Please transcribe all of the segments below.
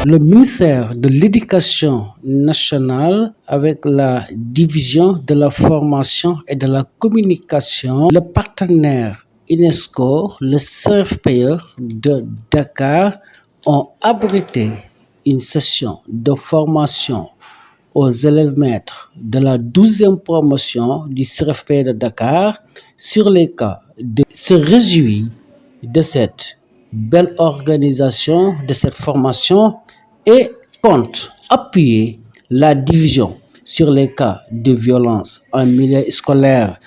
Le ministère de l'Éducation nationale avec la division de la formation et de la communication, le partenaire UNESCO, le CRFPE de Dakar ont abrité une session de formation aux élèves maîtres de la 12e promotion du CRFPE de Dakar sur les cas de se réjouit de cette belle organisation de cette formation et compte appuyer la division sur les cas de violence en milieu scolaire.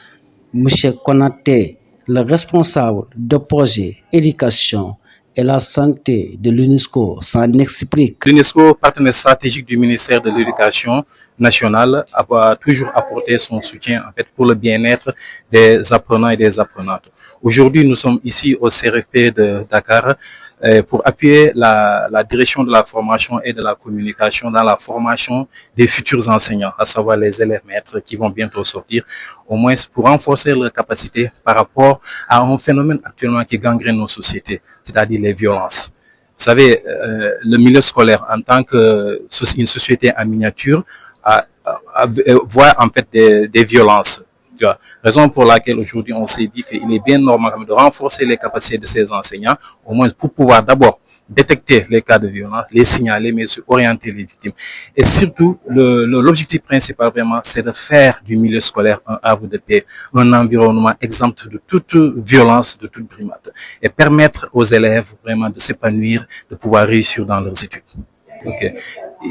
Monsieur Konaté, le responsable de projet éducation et la santé de l'UNESCO, s'en explique. L'UNESCO, partenaire stratégique du ministère de l'Éducation nationale, a toujours apporté son soutien en fait, pour le bien-être des apprenants et des apprenantes. Aujourd'hui, nous sommes ici au CRFP de Dakar pour appuyer la direction de la formation et de la communication dans la formation des futurs enseignants, à savoir les élèves maîtres qui vont bientôt sortir, au moins pour renforcer leur capacité par rapport à un phénomène actuellement qui gangrène nos sociétés, c'est-à-dire les violences. Vous savez, le milieu scolaire en tant qu'une société en miniature voit en fait des violences. Tu vois, raison pour laquelle aujourd'hui on s'est dit qu'il est bien normal de renforcer les capacités de ces enseignants, au moins pour pouvoir d'abord détecter les cas de violence, les signaler, mais aussi orienter les victimes. Et surtout, l'objectif principal vraiment, c'est de faire du milieu scolaire un havre de paix, un environnement exempt de toute violence, de toute brimade, et permettre aux élèves vraiment de s'épanouir, de pouvoir réussir dans leurs études. Okay.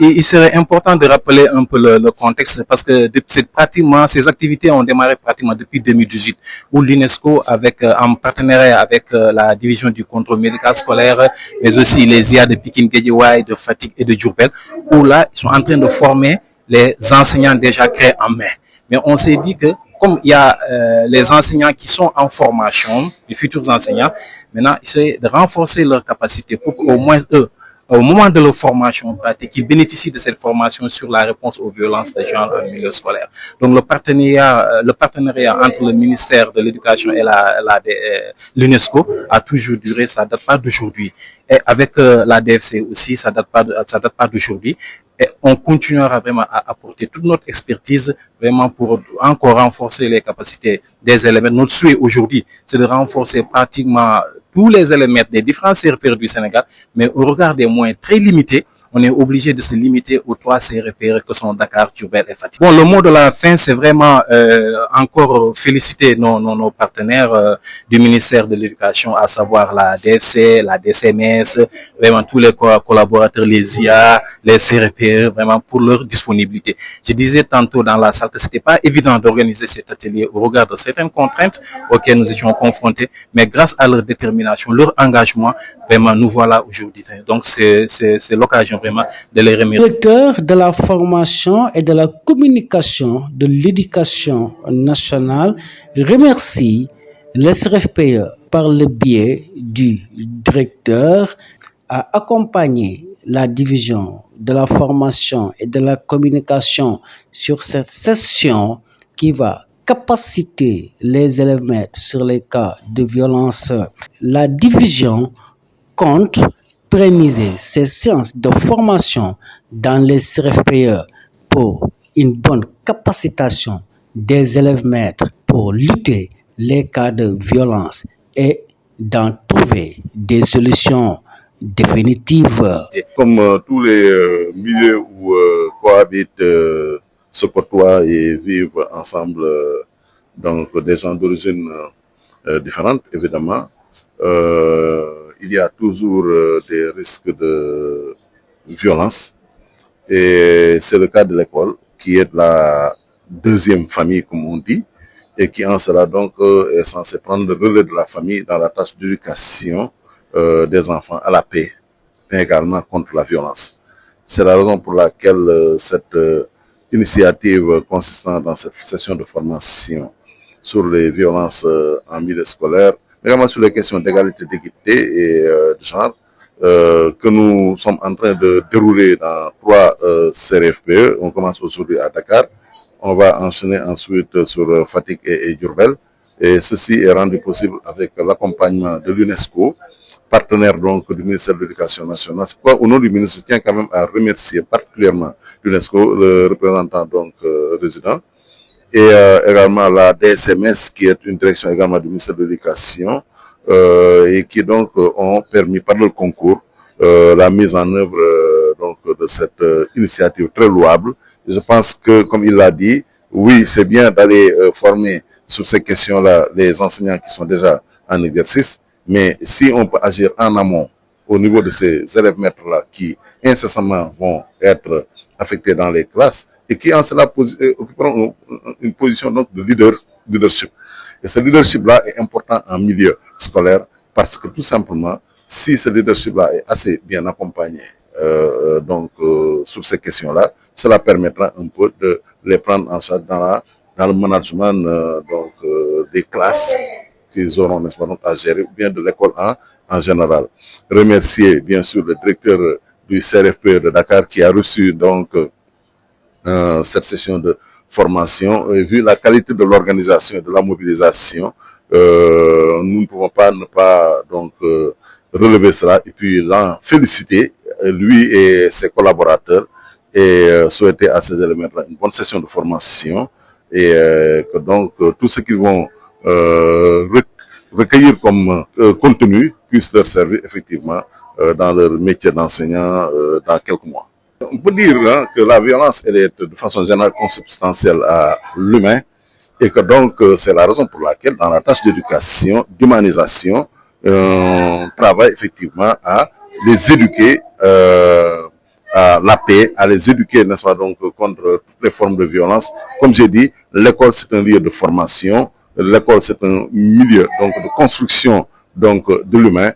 Et il serait important de rappeler un peu le contexte parce que ces activités ont démarré pratiquement depuis 2018 où l'UNESCO en partenariat avec la division du contrôle médical scolaire mais aussi les IA de Pikine Guédiawaye, de Fatick et de Diourbel où là ils sont en train de former les enseignants déjà créés en mai. Mais on s'est dit que comme il y a les enseignants qui sont en formation, les futurs enseignants, maintenant il serait de renforcer leur capacité pour qu'au moins eux au moment de leur formation pratique, qu'ils bénéficient de cette formation sur la réponse aux violences de genre en milieu scolaire. Donc le partenariat entre le ministère de l'Éducation et l'UNESCO a toujours duré, ça ne date pas d'aujourd'hui. Et avec la DFC aussi, ça ne date pas d'aujourd'hui. Et on continuera vraiment à apporter toute notre expertise vraiment pour encore renforcer les capacités des élèves. Notre souhait aujourd'hui, c'est de renforcer pratiquement tous les éléments des différents CRPR du Sénégal, mais au regard des moyens très limités, on est obligé de se limiter aux 3 CRPR que sont Dakar, Diourbel et Fatick. Bon, le mot de la fin, c'est vraiment encore féliciter nos partenaires du ministère de l'Éducation, à savoir la DFC, la DCMS, vraiment tous les collaborateurs, les IA, les CRPR, vraiment pour leur disponibilité. Je disais tantôt dans la salle que ce n'était pas évident d'organiser cet atelier au regard de certaines contraintes auxquelles nous étions confrontés, mais grâce à leur détermination, leur engagement, vraiment nous voilà aujourd'hui. Donc c'est l'occasion vraiment de les remercier. Le directeur de la formation et de la communication de l'Éducation nationale remercie le CRFPE par le biais du directeur à accompagner la division de la formation et de la communication sur cette session qui va capaciter les élèves maîtres sur les cas de violence. La division compte pérenniser ces séances de formation dans les CRFPE pour une bonne capacitation des élèves maîtres pour lutter les cas de violence et d'en trouver des solutions définitives. Comme tous les milieux où cohabitent, se côtoient et vivent ensemble donc des gens d'origine différentes, évidemment, il y a toujours des risques de violence. Et c'est le cas de l'école, qui est la deuxième famille, comme on dit, et qui en cela donc est censé prendre le relais de la famille dans la tâche d'éducation des enfants à la paix, mais également contre la violence. C'est la raison pour laquelle cette initiative consistant dans cette session de formation sur les violences en milieu scolaire, mais également sur les questions d'égalité, d'équité et de genre, que nous sommes en train de dérouler dans 3 CRFPE. On commence aujourd'hui à Dakar, on va enchaîner ensuite sur Fatick et Diourbel, et ceci est rendu possible avec l'accompagnement de l'UNESCO, partenaire donc du ministère de l'Éducation nationale. C'est pourquoi au nom du ministre, je tiens quand même à remercier particulièrement l'UNESCO, le représentant donc résident, et également la DSMS, qui est une direction également du ministère de l'Éducation, et qui donc ont permis par le concours la mise en œuvre donc de cette initiative très louable. Et je pense que, comme il l'a dit, oui, c'est bien d'aller former sur ces questions-là les enseignants qui sont déjà en exercice, mais si on peut agir en amont au niveau de ces élèves-maîtres-là qui incessamment vont être affectés dans les classes et qui en cela occuperont une position donc de leadership. Et ce leadership-là est important en milieu scolaire parce que tout simplement, si ce leadership-là est assez bien accompagné sur ces questions-là, cela permettra un peu de les prendre en charge dans le management des classes qu'ils auront, n'est-ce pas, donc, à gérer, ou bien de l'école en général. Remercier bien sûr le directeur du CRFPE de Dakar qui a reçu donc cette session de formation. Et vu la qualité de l'organisation et de la mobilisation, nous ne pouvons pas ne pas donc relever cela et puis l'en féliciter, lui et ses collaborateurs, et souhaiter à ces éléments-là une bonne session de formation et que donc tout ce qu'ils vont recueillir comme contenu puisse leur servir effectivement dans leur métier d'enseignant dans quelques mois. On peut dire que la violence, elle est de façon générale consubstantielle à l'humain et que donc c'est la raison pour laquelle dans la tâche d'éducation, d'humanisation, on travaille effectivement à les éduquer à la paix, à les éduquer, n'est-ce pas, donc contre toutes les formes de violence. Comme j'ai dit, l'école c'est un lieu de formation, l'école c'est un milieu donc de construction donc de l'humain.